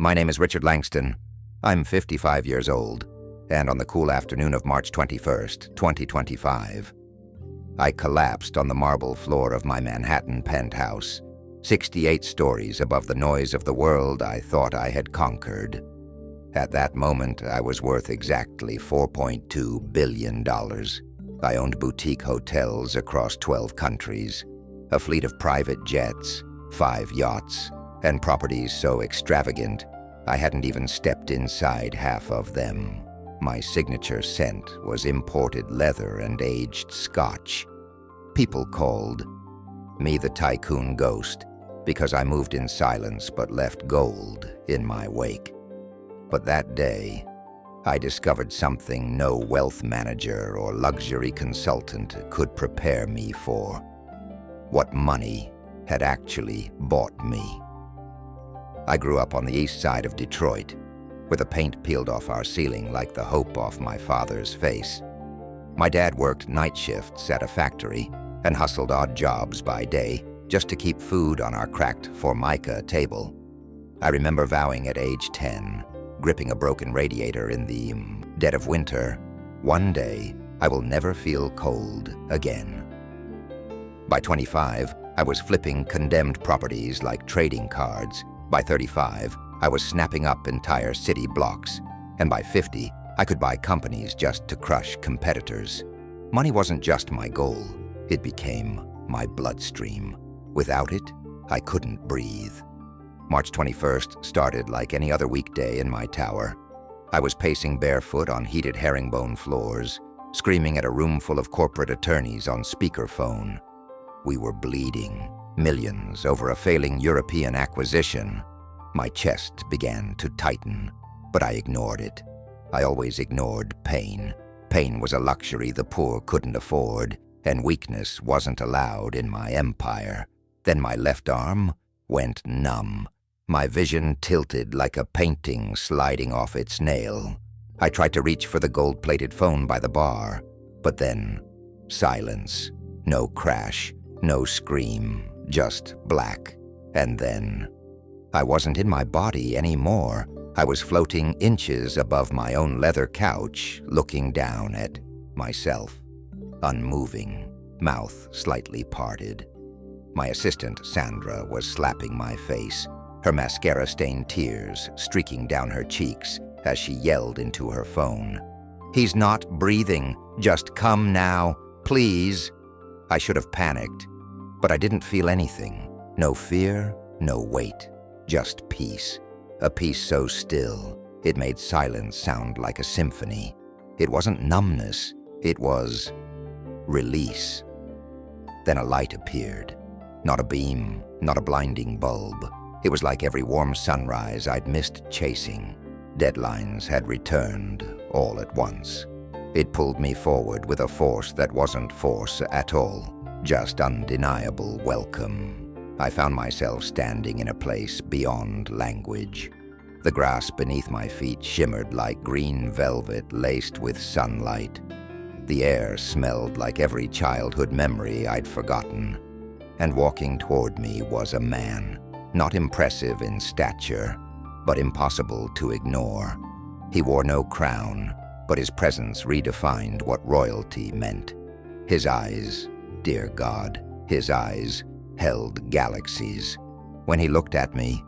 My name is Richard Langston. I'm 55 years old, and on the cool afternoon of March 21st, 2025, I collapsed on the marble floor of my Manhattan penthouse, 68 stories above the noise of the world I thought I had conquered. At that moment, I was worth exactly $4.2 billion. I owned boutique hotels across 12 countries, a fleet of private jets, 5 yachts, and properties so extravagant I hadn't even stepped inside half of them. My signature scent was imported leather and aged scotch. People called me the tycoon ghost because I moved in silence but left gold in my wake. But that day, I discovered something no wealth manager or luxury consultant could prepare me for. What money had actually bought me. I grew up on the east side of Detroit, where the paint peeled off our ceiling like the hope off my father's face. My dad worked night shifts at a factory and hustled odd jobs by day just to keep food on our cracked Formica table. I remember vowing at age 10, gripping a broken radiator in the dead of winter, one day I will never feel cold again. By 25, I was flipping condemned properties like trading cards. By 35, I was snapping up entire city blocks. And by 50, I could buy companies just to crush competitors. Money wasn't just my goal, it became my bloodstream. Without it, I couldn't breathe. March 21st started like any other weekday in my tower. I was pacing barefoot on heated herringbone floors, screaming at a room full of corporate attorneys on speakerphone. We were bleeding millions over a failing European acquisition. My chest began to tighten, but I ignored it. I always ignored pain. Pain was a luxury the poor couldn't afford, and weakness wasn't allowed in my empire. Then my left arm went numb. My vision tilted like a painting sliding off its nail. I tried to reach for the gold-plated phone by the bar, but then silence. No crash, no scream, just black. And then I wasn't in my body anymore. I was floating inches above my own leather couch, looking down at myself, unmoving, mouth slightly parted. My assistant, Sandra, was slapping my face, her mascara-stained tears streaking down her cheeks as she yelled into her phone. "He's not breathing. Just come now, please." I should have panicked, but I didn't feel anything. No fear, no weight, just peace. A peace so still, it made silence sound like a symphony. It wasn't numbness, it was release. Then a light appeared. Not a beam, not a blinding bulb. It was like every warm sunrise I'd missed chasing. Deadlines had returned all at once. It pulled me forward with a force that wasn't force at all, just undeniable welcome. I found myself standing in a place beyond language. The grass beneath my feet shimmered like green velvet laced with sunlight. The air smelled like every childhood memory I'd forgotten. And walking toward me was a man, not impressive in stature, but impossible to ignore. He wore no crown, but his presence redefined what royalty meant. His eyes, dear God, his eyes held galaxies. When he looked at me,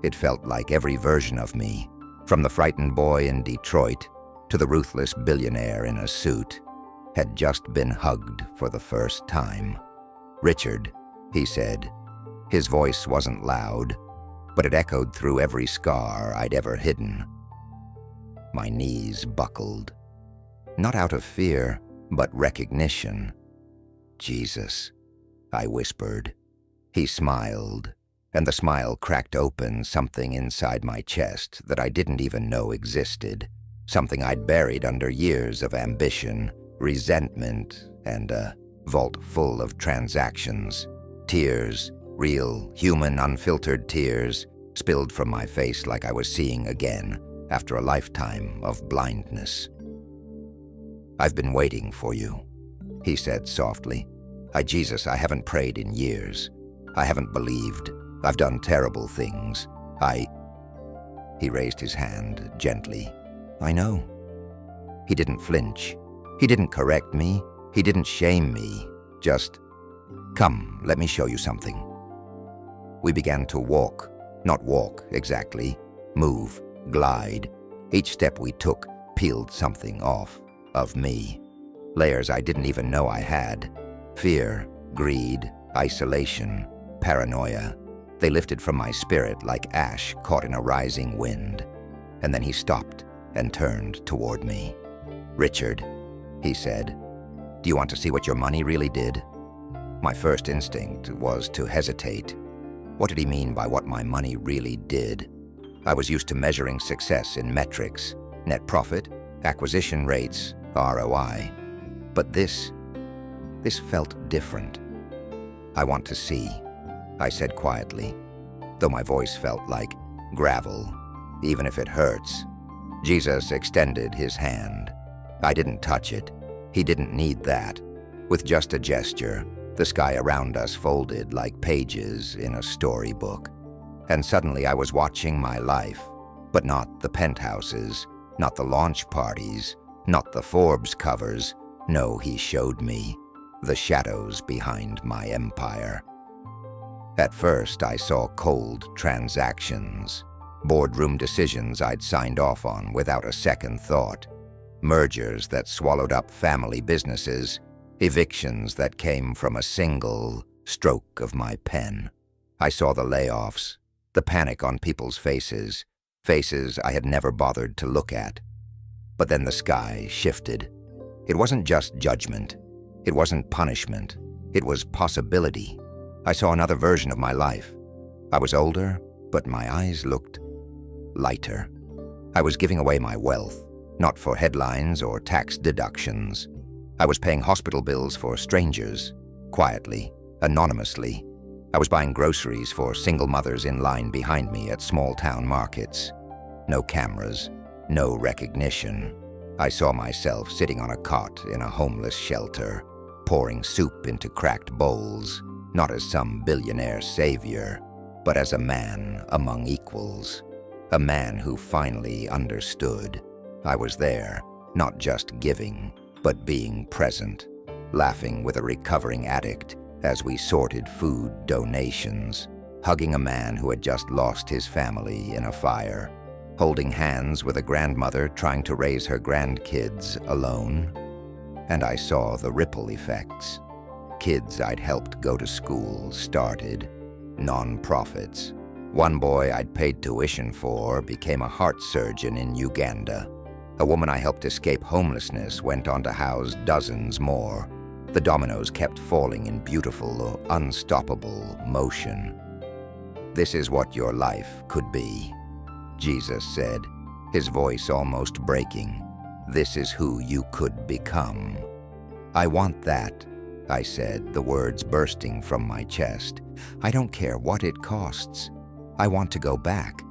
it felt like every version of me, from the frightened boy in Detroit to the ruthless billionaire in a suit, had just been hugged for the first time. "Richard," he said. His voice wasn't loud, but it echoed through every scar I'd ever hidden. My knees buckled, not out of fear, but recognition. "Jesus," I whispered. He smiled, and the smile cracked open something inside my chest that I didn't even know existed, something I'd buried under years of ambition, resentment, and a vault full of transactions. Tears, real, human, unfiltered tears, spilled from my face like I was seeing again after a lifetime of blindness. "I've been waiting for you," he said softly. Jesus, I haven't prayed in years. I haven't believed. I've done terrible things. He raised his hand gently. I know. He didn't flinch. He didn't correct me. He didn't shame me. Just, come, let me show you something. We began to walk. Not walk, exactly. Move, glide. Each step we took peeled something off of me. Layers I didn't even know I had. Fear, greed, isolation, paranoia. They lifted from my spirit like ash caught in a rising wind. And then he stopped and turned toward me. Richard, he said, do you want to see what your money really did? My first instinct was to hesitate. What did he mean by what my money really did? I was used to measuring success in metrics, net profit, acquisition rates, ROI. But this felt different. I want to see, I said quietly, though my voice felt like gravel, even if it hurts. Jesus extended his hand. I didn't touch it. He didn't need that. With just a gesture, the sky around us folded like pages in a storybook. And suddenly I was watching my life, but not the penthouses, not the launch parties, not the Forbes covers. No, he showed me the shadows behind my empire. At first, I saw cold transactions, boardroom decisions I'd signed off on without a second thought, mergers that swallowed up family businesses, evictions that came from a single stroke of my pen. I saw the layoffs, the panic on people's faces, faces I had never bothered to look at. But then the sky shifted. It wasn't just judgment. It wasn't punishment. It was possibility. I saw another version of my life. I was older, but my eyes looked lighter. I was giving away my wealth, not for headlines or tax deductions. I was paying hospital bills for strangers, quietly, anonymously. I was buying groceries for single mothers in line behind me at small-town markets. No cameras, no recognition. I saw myself sitting on a cot in a homeless shelter, pouring soup into cracked bowls, not as some billionaire savior, but as a man among equals. A man who finally understood. I was there, not just giving, but being present, laughing with a recovering addict as we sorted food donations, hugging a man who had just lost his family in a fire, holding hands with a grandmother trying to raise her grandkids alone. And I saw the ripple effects. Kids I'd helped go to school started, non-profits. One boy I'd paid tuition for became a heart surgeon in Uganda. A woman I helped escape homelessness went on to house dozens more. The dominoes kept falling in beautiful, unstoppable motion. This is what your life could be, Jesus said, his voice almost breaking. This is who you could become. I want that, I said, the words bursting from my chest. I don't care what it costs. I want to go back.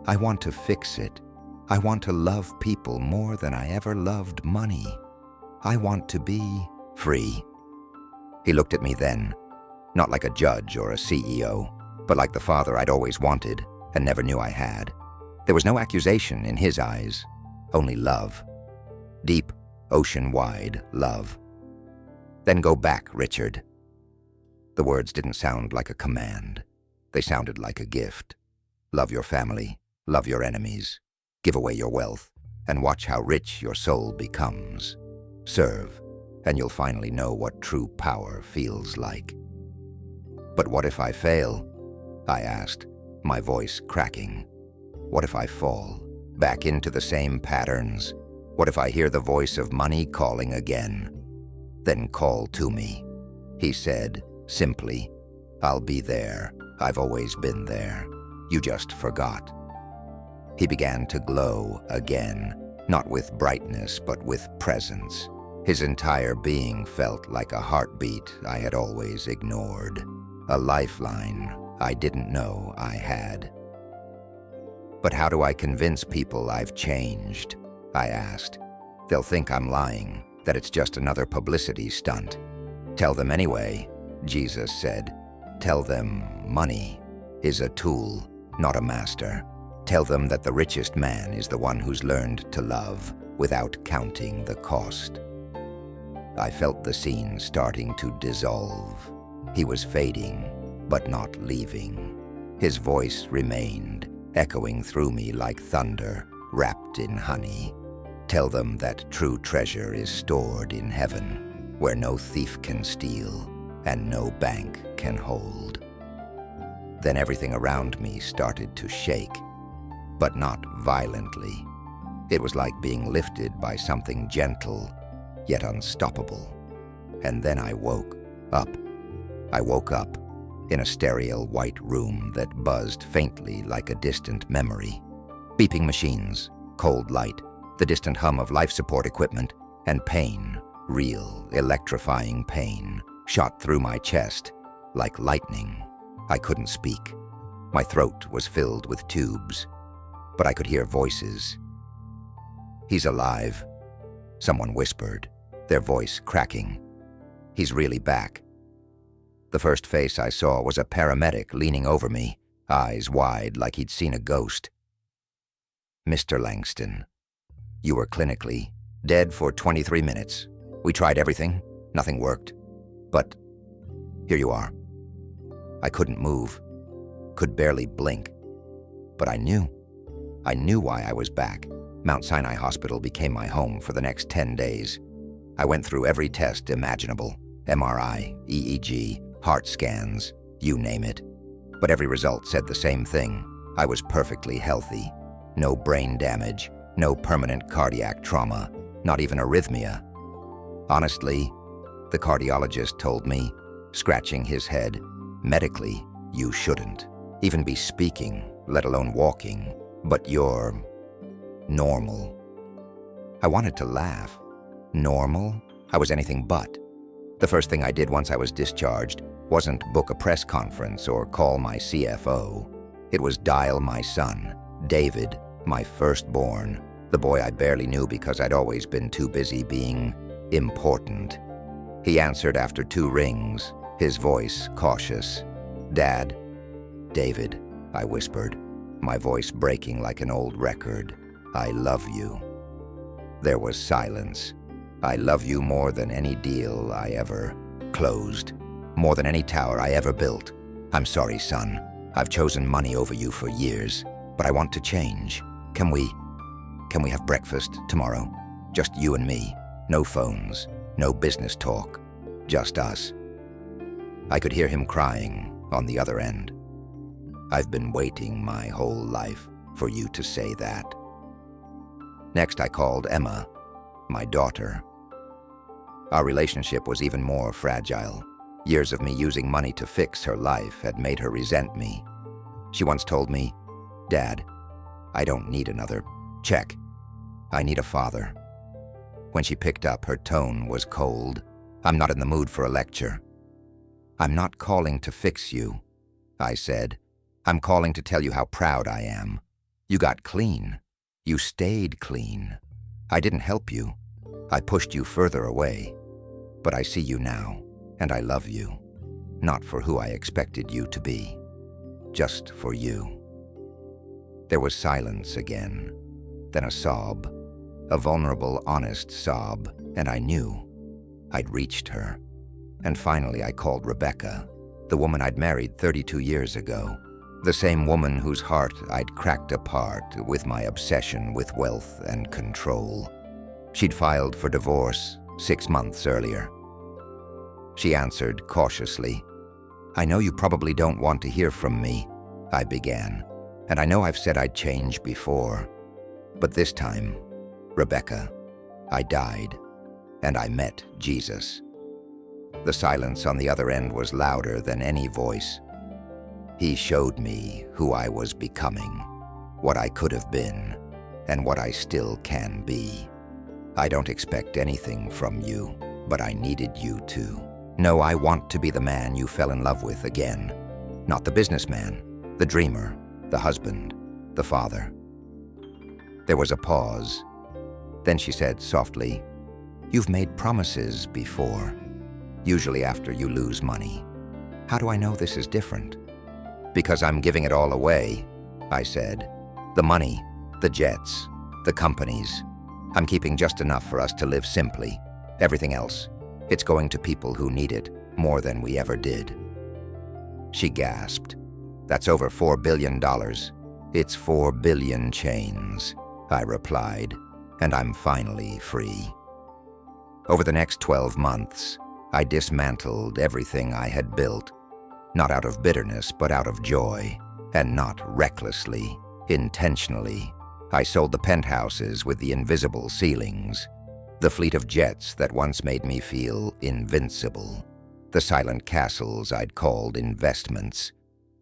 I want to fix it. I want to love people more than I ever loved money. I want to be free. He looked at me then, not like a judge or a CEO, but like the father I'd always wanted and never knew I had. There was no accusation in his eyes, only love. Deep, ocean-wide love. Then go back, Richard. The words didn't sound like a command. They sounded like a gift. Love your family, love your enemies, give away your wealth, and watch how rich your soul becomes. Serve, and you'll finally know what true power feels like. But what if I fail? I asked, my voice cracking. What if I fall back into the same patterns? What if I hear the voice of money calling again? Then call to me, he said, simply. I'll be there. I've always been there. You just forgot. He began to glow again, not with brightness, but with presence. His entire being felt like a heartbeat I had always ignored, a lifeline I didn't know I had. But how do I convince people I've changed? I asked. They'll think I'm lying, that it's just another publicity stunt. Tell them anyway, Jesus said. Tell them money is a tool, not a master. Tell them that the richest man is the one who's learned to love without counting the cost. I felt the scene starting to dissolve. He was fading, but not leaving. His voice remained, echoing through me like thunder wrapped in honey. Tell them that true treasure is stored in heaven, where no thief can steal and no bank can hold. Then everything around me started to shake, but not violently. It was like being lifted by something gentle, yet unstoppable. And then I woke up. I woke up in a sterile white room that buzzed faintly like a distant memory. Beeping machines, cold light, the distant hum of life support equipment, and pain, real, electrifying pain, shot through my chest like lightning. I couldn't speak. My throat was filled with tubes, but I could hear voices. "He's alive," someone whispered, their voice cracking. "He's really back." The first face I saw was a paramedic leaning over me, eyes wide like he'd seen a ghost. "Mr. Langston, you were clinically dead for 23 minutes. We tried everything, nothing worked. But here you are." I couldn't move, could barely blink. But I knew why I was back. Mount Sinai Hospital became my home for the next 10 days. I went through every test imaginable, MRI, EEG, heart scans, you name it. But every result said the same thing. I was perfectly healthy. No brain damage, no permanent cardiac trauma, not even arrhythmia. Honestly, the cardiologist told me, scratching his head, medically, you shouldn't even be speaking, let alone walking, but you're normal. I wanted to laugh. Normal? I was anything but. The first thing I did once I was discharged wasn't book a press conference or call my CFO. It was dial my son, David, my firstborn, the boy I barely knew because I'd always been too busy being important. He answered after 2 rings, his voice cautious. "Dad?" "David," I whispered, my voice breaking like an old record. "I love you." There was silence. "I love you more than any deal I ever closed, more than any tower I ever built. I'm sorry, son. I've chosen money over you for years, but I want to change. Can we have breakfast tomorrow? Just you and me. No phones, no business talk, just us." I could hear him crying on the other end. "I've been waiting my whole life for you to say that." Next, I called Emma, my daughter. Our relationship was even more fragile. Years of me using money to fix her life had made her resent me. She once told me, "Dad, I don't need another check. I need a father." When she picked up, her tone was cold. "I'm not in the mood for a lecture." "I'm not calling to fix you," I said. "I'm calling to tell you how proud I am. You got clean. You stayed clean. I didn't help you. I pushed you further away. But I see you now, and I love you. Not for who I expected you to be. Just for you." There was silence again, then a sob. A vulnerable, honest sob, and I knew I'd reached her. And finally I called Rebecca, the woman I'd married 32 years ago. The same woman whose heart I'd cracked apart with my obsession with wealth and control. She'd filed for divorce 6 months earlier. She answered cautiously. "I know you probably don't want to hear from me," I began. "And I know I've said I'd change before. But this time, Rebecca, I died, and I met Jesus." The silence on the other end was louder than any voice. He showed me who I was becoming, what I could have been, and what I still can be. "I don't expect anything from you, but I needed you to. No, I want to be the man you fell in love with again. Not the businessman, the dreamer, the husband, the father." There was a pause. Then she said softly, "You've made promises before, usually after you lose money. How do I know this is different?" "Because I'm giving it all away," I said. The money, the jets, the companies. I'm keeping just enough for us to live simply. Everything else, it's going to people who need it more than we ever did." She gasped. "That's over $4 billion. It's 4 billion chains," I replied, "and I'm finally free." Over the next 12 months, I dismantled everything I had built, not out of bitterness, but out of joy, and not recklessly, intentionally. I sold the penthouses with the invisible ceilings, the fleet of jets that once made me feel invincible, the silent castles I'd called investments.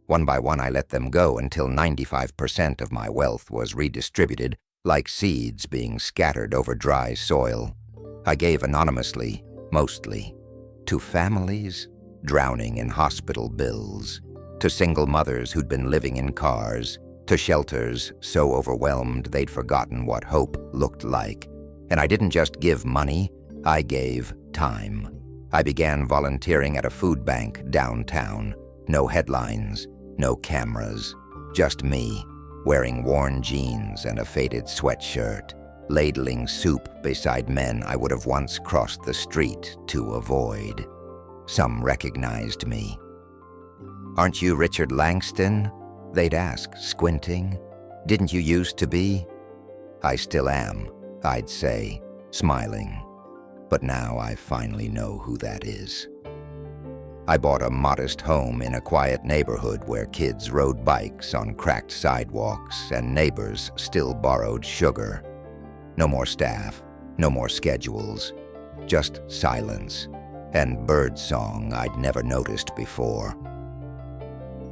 One by one, I let them go until 95% of my wealth was redistributed, like seeds being scattered over dry soil. I gave anonymously, mostly, to families drowning in hospital bills, to single mothers who'd been living in cars, to shelters so overwhelmed they'd forgotten what hope looked like. And I didn't just give money, I gave time. I began volunteering at a food bank downtown. No headlines, no cameras, just me, wearing worn jeans and a faded sweatshirt, ladling soup beside men I would have once crossed the street to avoid. Some recognized me. "Aren't you Richard Langston?" they'd ask, squinting. "Didn't you used to be?" "I still am," I'd say, smiling. "But now I finally know who that is." I bought a modest home in a quiet neighborhood where kids rode bikes on cracked sidewalks and neighbors still borrowed sugar. No more staff, no more schedules, just silence and birdsong I'd never noticed before.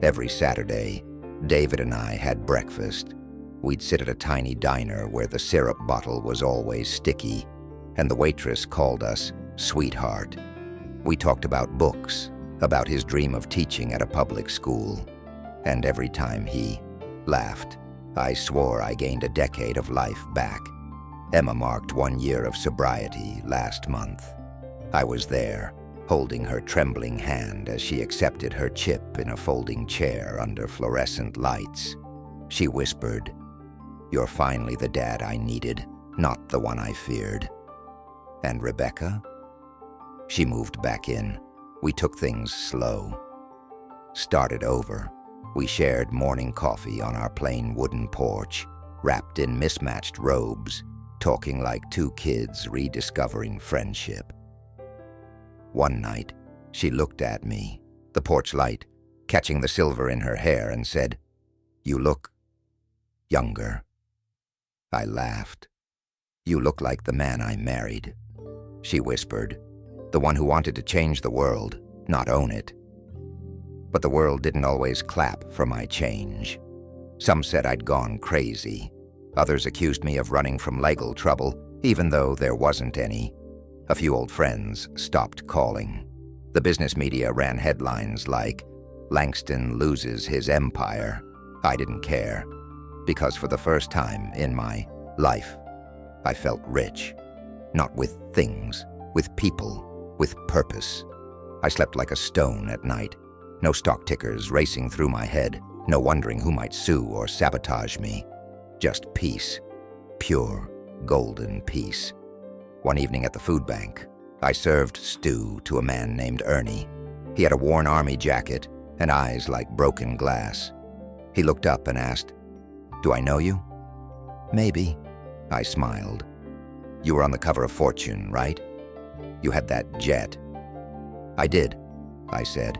Every Saturday, David and I had breakfast. We'd sit at a tiny diner where the syrup bottle was always sticky, and the waitress called us sweetheart. We talked about books, about his dream of teaching at a public school, and every time he laughed, I swore I gained a decade of life back. Emma marked 1 year of sobriety last month. I was there, holding her trembling hand as she accepted her chip in a folding chair under fluorescent lights. She whispered, "You're finally the dad I needed, not the one I feared." "And Rebecca?" She moved back in. We took things slow. Started over. We shared morning coffee on our plain wooden porch, wrapped in mismatched robes, talking like two kids rediscovering friendship. One night, she looked at me, the porch light, catching the silver in her hair, and said, "You look younger." I laughed. "You look like the man I married," she whispered, "the one who wanted to change the world, not own it." But the world didn't always clap for my change. Some said I'd gone crazy. Others accused me of running from legal trouble, even though there wasn't any. A few old friends stopped calling. The business media ran headlines like, "Langston loses his empire." I didn't care, because for the first time in my life, I felt rich. Not with things, with people, with purpose. I slept like a stone at night. No stock tickers racing through my head, no wondering who might sue or sabotage me. Just peace, pure, golden peace. One evening at the food bank, I served stew to a man named Ernie. He had a worn army jacket and eyes like broken glass. He looked up and asked, "Do I know you?" "Maybe," I smiled. "You were on the cover of Fortune, right? You had that jet." "I did," I said.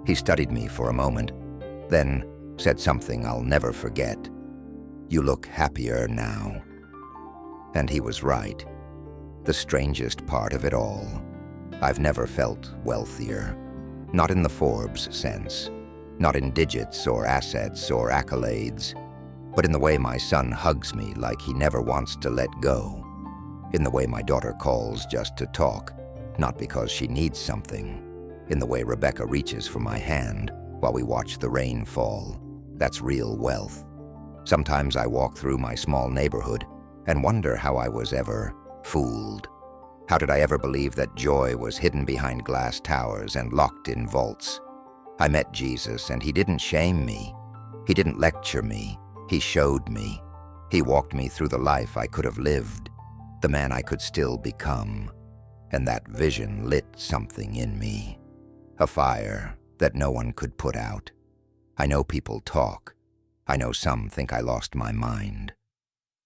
He studied me for a moment, then said something I'll never forget. "You look happier now." And he was right. The strangest part of it all, I've never felt wealthier. Not in the Forbes sense, not in digits or assets or accolades, but in the way my son hugs me like he never wants to let go. In the way my daughter calls just to talk, not because she needs something. In the way Rebecca reaches for my hand while we watch the rain fall. That's real wealth. Sometimes I walk through my small neighborhood and wonder how I was ever fooled. How did I ever believe that joy was hidden behind glass towers and locked in vaults? I met Jesus and he didn't shame me. He didn't lecture me. He showed me. He walked me through the life I could have lived, the man I could still become, and that vision lit something in me, a fire that no one could put out. I know people talk. I know some think I lost my mind.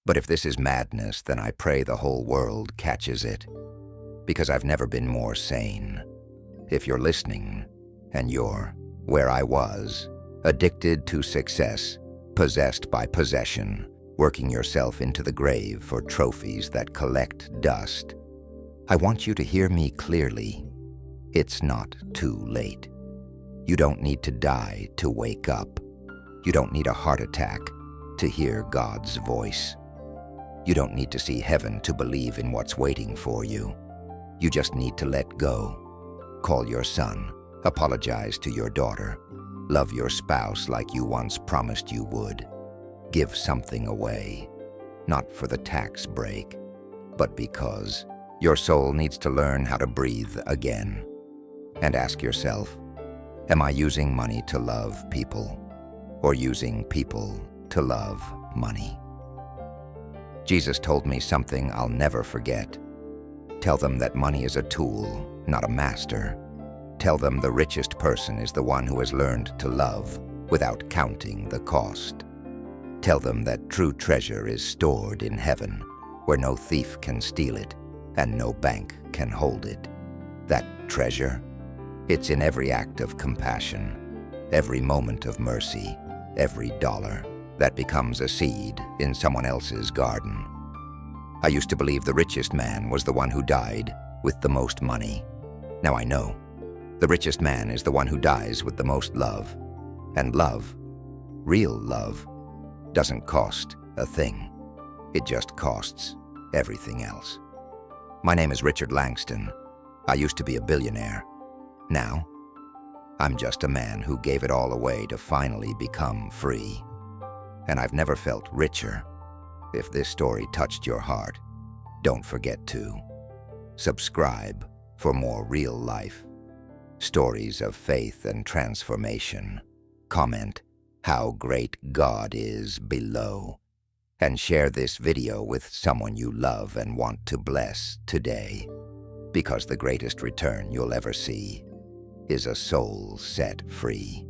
But if this is madness, then I pray the whole world catches it, because I've never been more sane. If you're listening, and you're where I was, addicted to success, possessed by possession, working yourself into the grave for trophies that collect dust, I want you to hear me clearly. It's not too late. You don't need to die to wake up. You don't need a heart attack to hear God's voice. You don't need to see heaven to believe in what's waiting for you. You just need to let go. Call your son. Apologize to your daughter. Love your spouse like you once promised you would. Give something away, not for the tax break, but because your soul needs to learn how to breathe again. And ask yourself, am I using money to love people, or using people to love money? Jesus told me something I'll never forget. Tell them that money is a tool, not a master. Tell them the richest person is the one who has learned to love without counting the cost. Tell them that true treasure is stored in heaven, where no thief can steal it and no bank can hold it. That treasure, it's in every act of compassion, every moment of mercy, every dollar that becomes a seed in someone else's garden. I used to believe the richest man was the one who died with the most money. Now I know. The richest man is the one who dies with the most love. And love, real love, doesn't cost a thing. It just costs everything else. My name is Richard Langston. I used to be a billionaire. Now, I'm just a man who gave it all away to finally become free. And I've never felt richer. If this story touched your heart, don't forget to subscribe for more real life stories of faith and transformation. Comment how great God is below, and share this video with someone you love and want to bless today, because the greatest return you'll ever see is a soul set free.